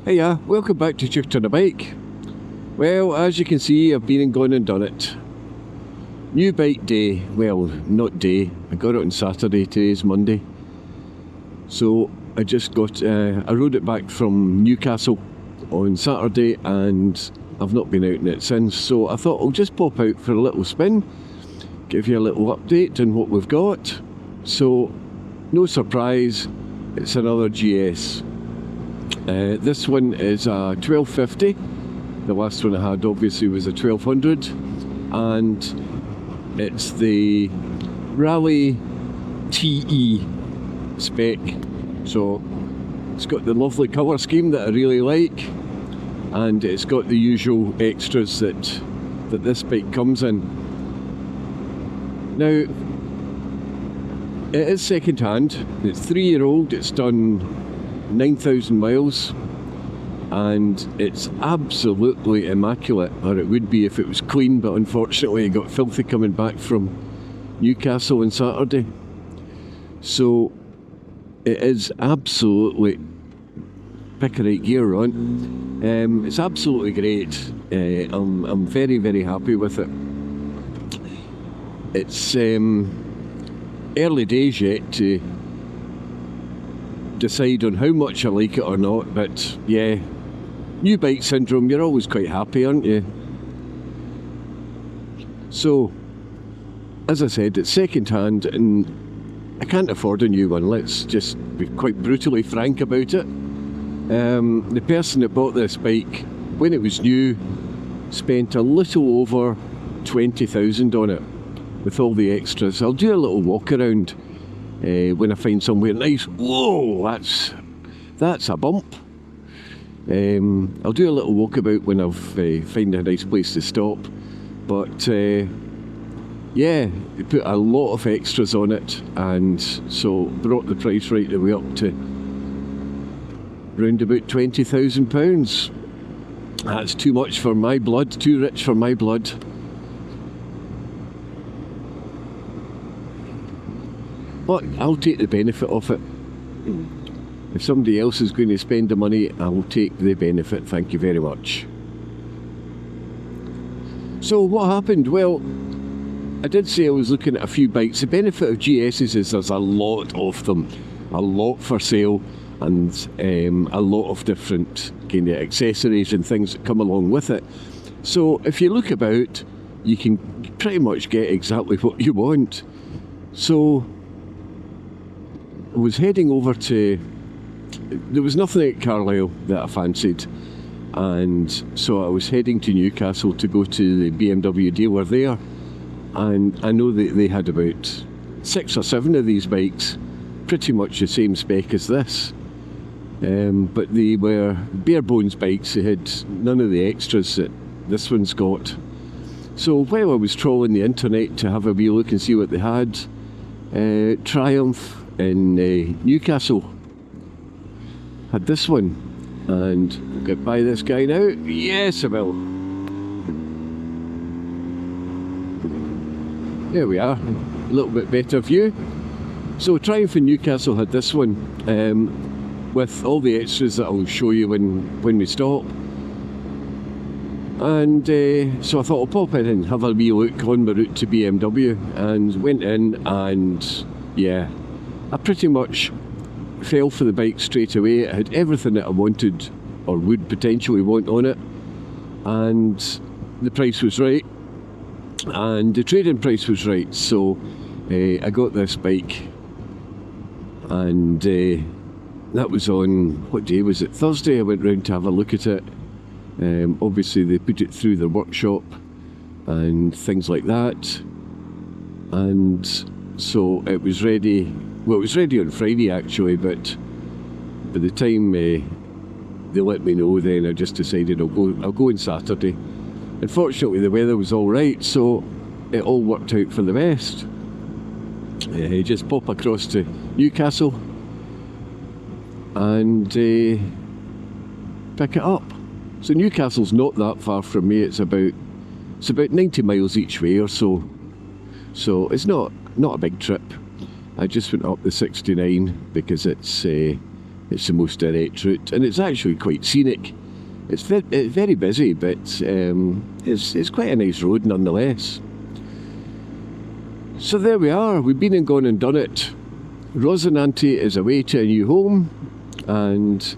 Hiya, welcome back to Shift on a Bike. Well, as you can see, I've been and gone and done it. New bike day, well, not day, I got it on Saturday, today's Monday. So I just I rode it back from Newcastle on Saturday and I've not been out in it since. So I thought I'll just pop out for a little spin, give you a little update on what we've got. So, no surprise, it's another GS. This one is a 1250. The last one I had obviously was a 1200, and it's the Rally TE spec. So it's got the lovely colour scheme that I really like, and it's got the usual extras that this bike comes in. Now, it is second hand. It's 3-year-old. It's done 9,000 miles and it's absolutely immaculate, or it would be if it was clean, but unfortunately it got filthy coming back from Newcastle on Saturday. So it is absolutely pick a right gear on. It's absolutely great. I'm very, very happy with it. It's early days yet to decide on how much I like it or not, but yeah, new bike syndrome, you're always quite happy, aren't you? So, as I said, it's second hand and I can't afford a new one. Let's just be quite brutally frank about it. The person that bought this bike when it was new spent a little over 20,000 on it with all the extras. I'll do a little walk around when I find somewhere nice. Whoa, that's a bump. I'll do a little walkabout when I've find a nice place to stop. But yeah, they put a lot of extras on it, and so brought the price right the way up to round about £20,000. That's too much for my blood, too rich for my blood. But I'll take the benefit of it. If somebody else is going to spend the money, I'll take the benefit, thank you very much. So what happened? Well, I did say I was looking at a few bikes. The benefit of GSs is there's a lot of them, a lot for sale, and a lot of different kind of accessories and things that come along with it. So if you look about, you can pretty much get exactly what you want. So I was heading over to, there was nothing at Carlisle that I fancied, and so I was heading to Newcastle to go to the BMW dealer there, and I know that they had about 6 or 7 of these bikes, pretty much the same spec as this, but they were bare bones bikes. They had none of the extras that this one's got. So while I was trawling the internet to have a wee look and see what they had, Triumph in Newcastle had this one, and I'll get by this guy now. Yes, I will. There we are, a little bit better view. So Triumph in Newcastle had this one, with all the extras that I'll show you when we stop. And so I thought I'll pop in and have a wee look on my route to BMW, and went in, and yeah, I pretty much fell for the bike straight away. It had everything that I wanted or would potentially want on it, and the price was right, and the trade-in price was right. So I got this bike, and that was on, what day was it? Thursday. I went round to have a look at it. Obviously they put it through the workshop and things like that, and so it was ready. Well, it was ready on Friday actually, but by the time they let me know, then I just decided I'll go on Saturday. Unfortunately the weather was all right, so it all worked out for the best. Just pop across to Newcastle and pick it up. So Newcastle's not that far from me. It's about 90 miles each way or so. So it's not a big trip. I just went up the 69 because it's It's the most direct route, and it's actually quite scenic. It's very busy, but it's quite a nice road nonetheless. So there we are, we've been and gone and done it. Rosinante is away to a new home, and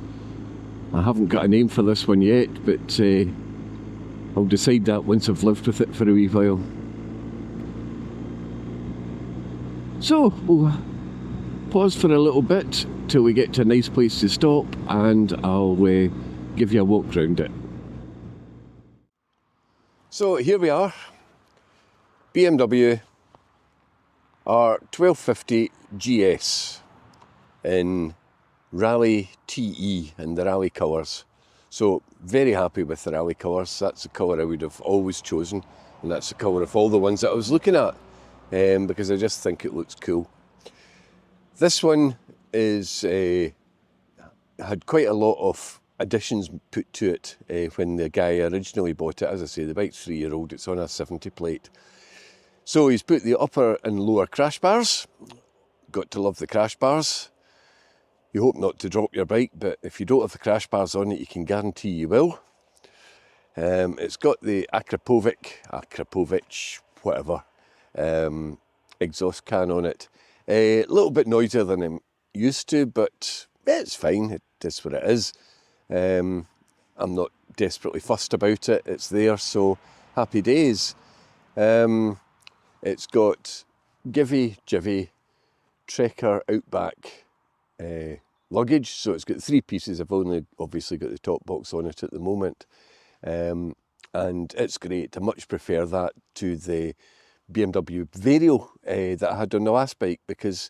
I haven't got a name for this one yet, but I'll decide that once I've lived with it for a wee while. So we'll pause for a little bit till we get to a nice place to stop, and I'll give you a walk round it. So here we are, BMW R1250 GS in Rally TE and the Rally colours. So very happy with the Rally colours. That's the colour I would have always chosen, and that's the colour of all the ones that I was looking at, because I just think it looks cool. This one is had quite a lot of additions put to it when the guy originally bought it. As I say, the bike's 3-year-old, it's on a 70 plate. So he's put the upper and lower crash bars. Got to love the crash bars. You hope not to drop your bike, but if you don't have the crash bars on it, you can guarantee you will. It's got the Akrapovic, whatever, exhaust can on it. A little bit noisier than I'm used to, but it's fine, it is what it is. I'm not desperately fussed about it, it's there, so happy days. It's got Jivvy Trekker Outback luggage, so it's got 3 pieces. I've only obviously got the top box on it at the moment, and it's great. I much prefer that to the BMW Vario that I had on the last bike, because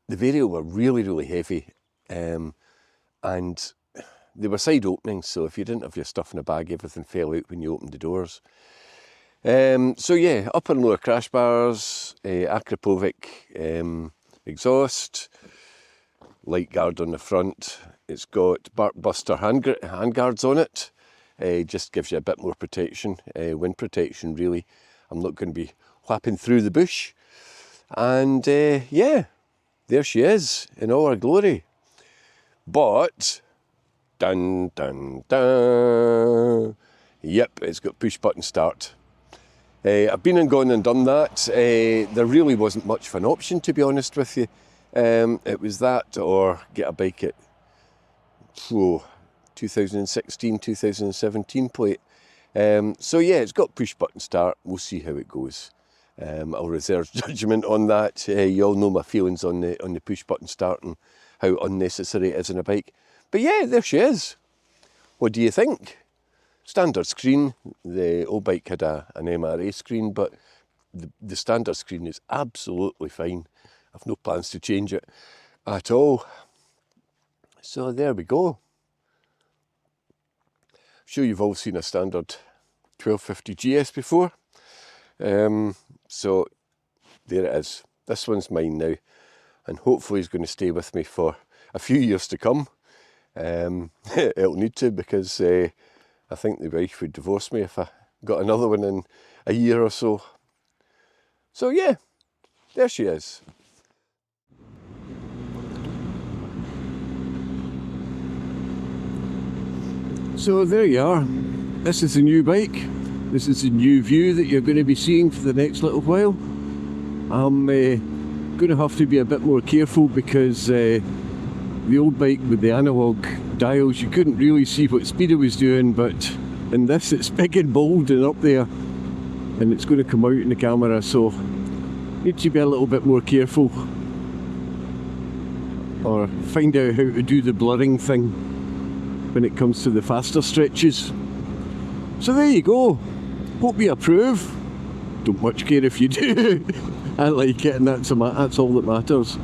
the Vario were really heavy, and they were side openings, so if you didn't have your stuff in a bag, everything fell out when you opened the doors. So yeah, upper and lower crash bars, Akrapovic exhaust, light guard on the front. It's got Bark Buster handguards on it. Just gives you a bit more protection, wind protection really. I'm not going to be whapping through the bush. And yeah, there she is in all her glory. But, dun dun dun, yep, it's got push button start. I've been and gone and done that. There really wasn't much of an option, to be honest with you. It was that or get a bike at 2016, 2017 plate. So yeah, it's got push button start. We'll see how it goes. I'll reserve judgment on that. You all know my feelings on the push button start and how unnecessary it is on a bike. But yeah, there she is. What do you think? Standard screen. The old bike had an MRA screen, but the standard screen is absolutely fine. I've no plans to change it at all. So there we go. I'm sure you've all seen a standard 1250 GS before. So there it is. This one's mine now, and hopefully it's going to stay with me for a few years to come. It'll need to, because I think the wife would divorce me if I got another one in a year or so. So yeah, there she is. So there you are. This is the new bike. This is the new view that you're going to be seeing for the next little while. I'm going to have to be a bit more careful, because the old bike with the analogue dials, you couldn't really see what speed it was doing, but in this it's big and bold and up there, and it's going to come out in the camera, so need to be a little bit more careful, or find out how to do the blurring thing when it comes to the faster stretches. So there you go. Hope you approve. Don't much care if you do. I like it, and that's all that matters.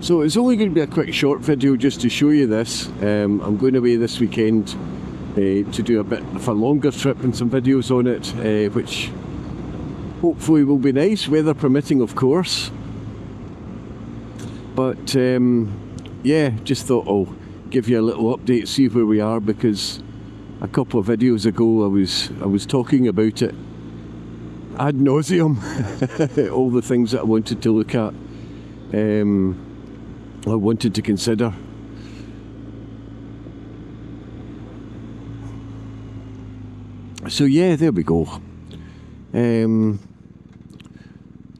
So it's only going to be a quick short video just to show you this. I'm going away this weekend to do a bit of a longer trip and some videos on it, which hopefully will be nice, weather permitting of course. But yeah, just thought I'll give you a little update, see where we are, because a couple of videos ago I was talking about it, ad nauseum all the things that I wanted to look at, I wanted to consider. So yeah, there we go.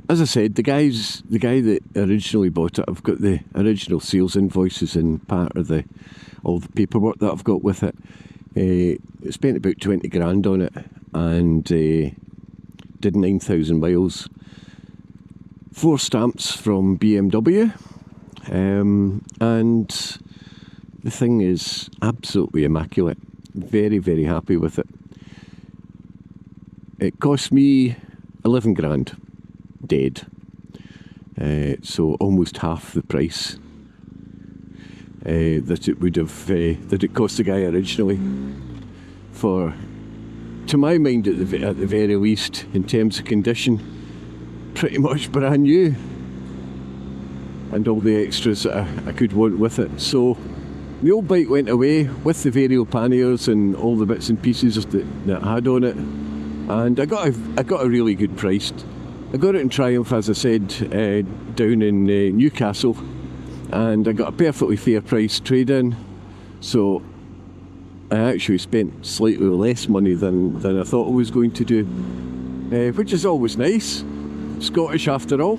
As I said, the guy that originally bought it, I've got the original sales invoices and part of all the paperwork that I've got with it. Spent about 20 grand on it and did 9,000 miles. 4 stamps from BMW, and the thing is absolutely immaculate. Very, very happy with it. It cost me 11 grand dead, so almost half the price that it would have that it cost the guy originally. For, to my mind, at the very least, in terms of condition, pretty much brand new, and all the extras that I could want with it. So the old bike went away with the varial panniers and all the bits and pieces that I had on it, and I got a really good price. I got it in Triumph, as I said, down in Newcastle, and I got a perfectly fair price trade-in. So I actually spent slightly less money than I thought I was going to do, which is always nice. Scottish after all.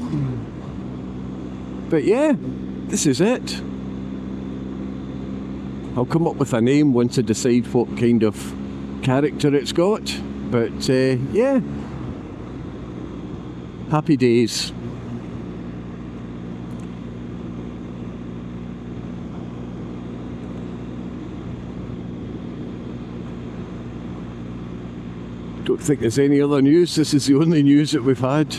But yeah, this is it. I'll come up with a name once I decide what kind of character it's got. But yeah, happy days. Don't think there's any other news. This is the only news that we've had.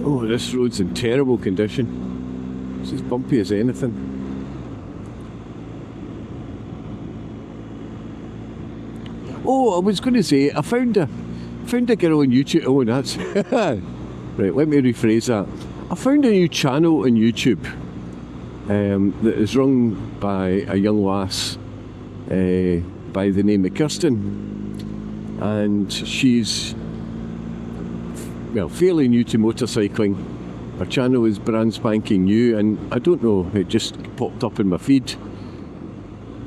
Oh, this road's in terrible condition. It's as bumpy as anything. Oh, I was going to say, I found a girl on YouTube. Oh, that's right. Let me rephrase that. I found a new channel on YouTube that is run by a young lass by the name of Kirsten, and she's fairly new to motorcycling. Her channel is brand spanking new, and I don't know, it just popped up in my feed.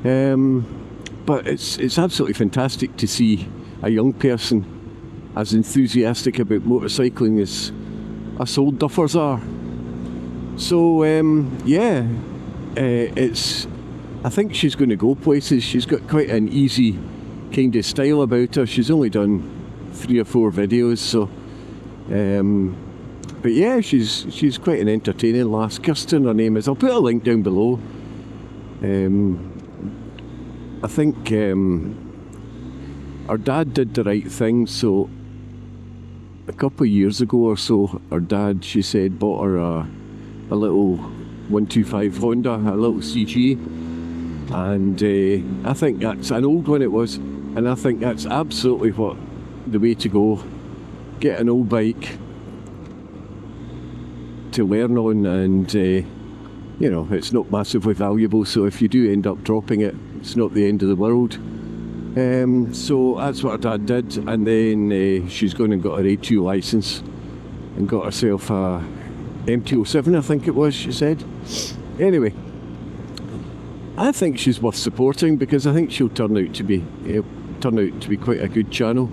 But it's absolutely fantastic to see a young person as enthusiastic about motorcycling as us old duffers are. So yeah, I think she's going to go places. She's got quite an easy kind of style about her. She's only done 3 or 4 videos, so but yeah, she's quite an entertaining lass. Kirsten, her name is. I'll put a link down below. I think her dad did the right thing. So a couple of years ago or so, her dad, she said, bought her a little 125 Honda, a little CG, and I think that's an old one it was, and I think that's absolutely the way to go. Get an old bike to learn on, and it's not massively valuable, so if you do end up dropping it, it's not the end of the world. So that's what her dad did, and then she's gone and got her A2 licence and got herself a MT-07, I think it was, she said. Anyway, I think she's worth supporting, because I think she'll turn out to be quite a good channel.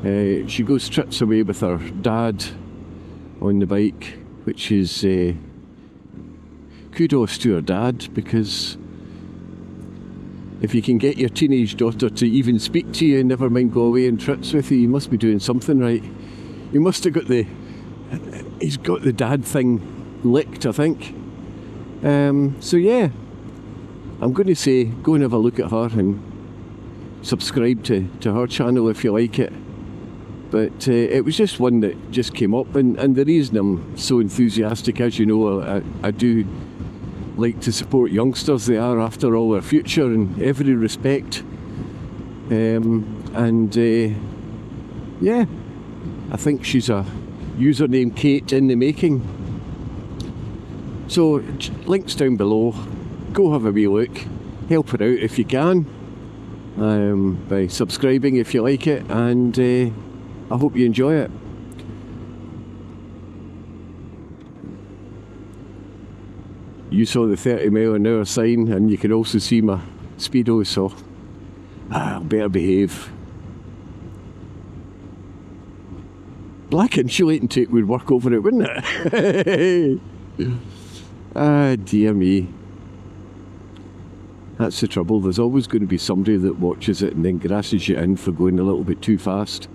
She goes trips away with her dad on the bike, which is kudos to her dad, because if you can get your teenage daughter to even speak to you, never mind go away on trips with you, you must be doing something right. You must have he's got the dad thing licked, I think. So yeah, I'm going to say go and have a look at her and subscribe to her channel if you like it. But it was just one that just came up, and the reason I'm so enthusiastic, as you know, I do like to support youngsters. They are, after all, our future in every respect. Yeah, I think she's a username Kate in the making. So links down below, go have a wee look, help her out if you can, by subscribing if you like it, and I hope you enjoy it. You saw the 30 mph sign, and you can also see my speedo, so I'll better behave. Black insulating tape would work over it, wouldn't it? Ah, dear me. That's the trouble. There's always going to be somebody that watches it and then grasses you in for going a little bit too fast.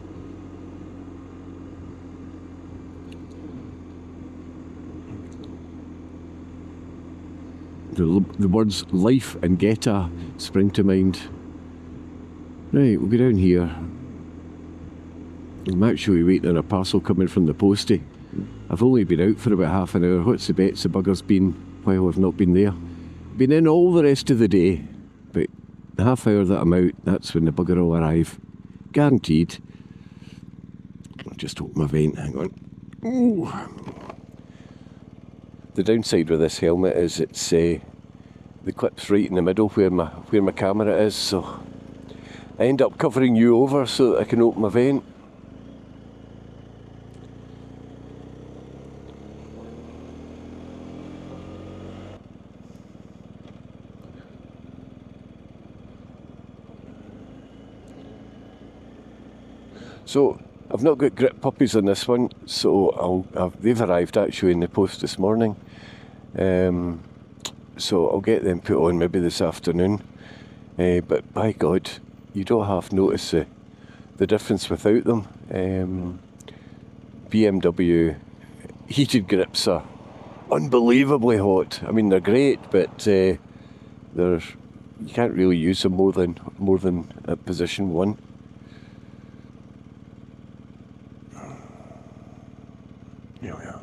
The words life and geta spring to mind. Right, we'll go down here. I'm actually waiting on a parcel coming from the postie. I've only been out for about half an hour. What's the bets the bugger's been while I've not been there? Been in all the rest of the day, but the half hour that I'm out, that's when the bugger will arrive. Guaranteed. I'll just open my vent, hang on. Ooh. The downside with this helmet is it's the clip's right in the middle where my camera is, so I end up covering you over so that I can open my vent. So I've not got grip puppies on this one, so they've arrived actually in the post this morning. So I'll get them put on maybe this afternoon. But by God, you don't half notice the difference without them. BMW heated grips are unbelievably hot. I mean, they're great, but you can't really use them more than at position 1. Here we are.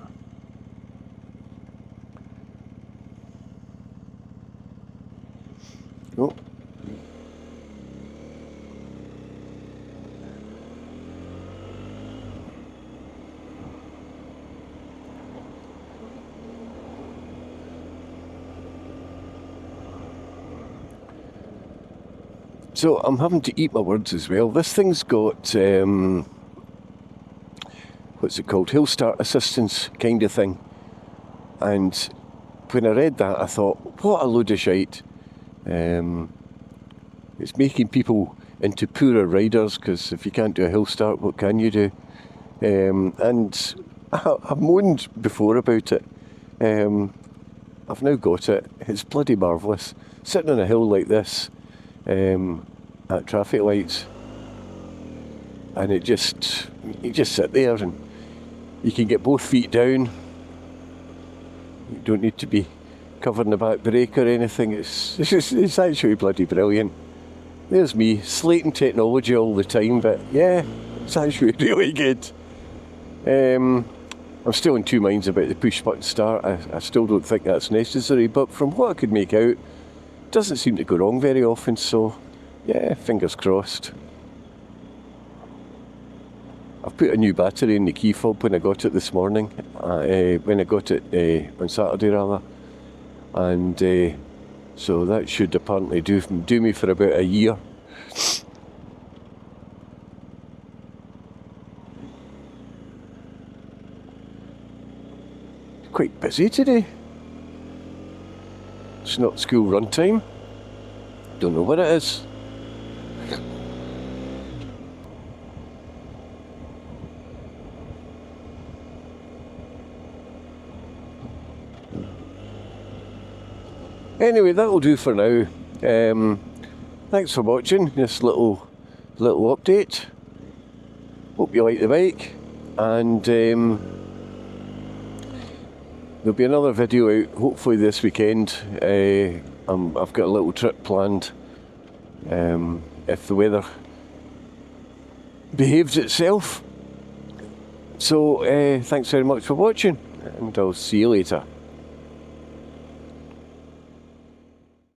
Oh. So I'm having to eat my words as well. This thing's got what's it called? Hill start assistance kind of thing. And when I read that, I thought, what a load of shite. It's making people into poorer riders, because if you can't do a hill start, what can you do? And I've moaned before about it. I've now got it. It's bloody marvellous. Sitting on a hill like this, at traffic lights, and you just sit there and you can get both feet down. You don't need to be covering the back brake or anything. It's actually bloody brilliant. There's me slating technology all the time, but yeah, it's actually really good. I'm still in two minds about the push button start. I still don't think that's necessary, but from what I could make out, it doesn't seem to go wrong very often, so yeah, fingers crossed. I've put a new battery in the key fob when I got it this morning, when I got it on Saturday rather, and so that should apparently do me for about a year. Quite busy today. It's not school run time. Don't know what it is. Anyway, that'll do for now. Thanks for watching this little update. Hope you like the bike, and there'll be another video out hopefully this weekend. I've got a little trip planned if the weather behaves itself. So thanks very much for watching, and I'll see you later.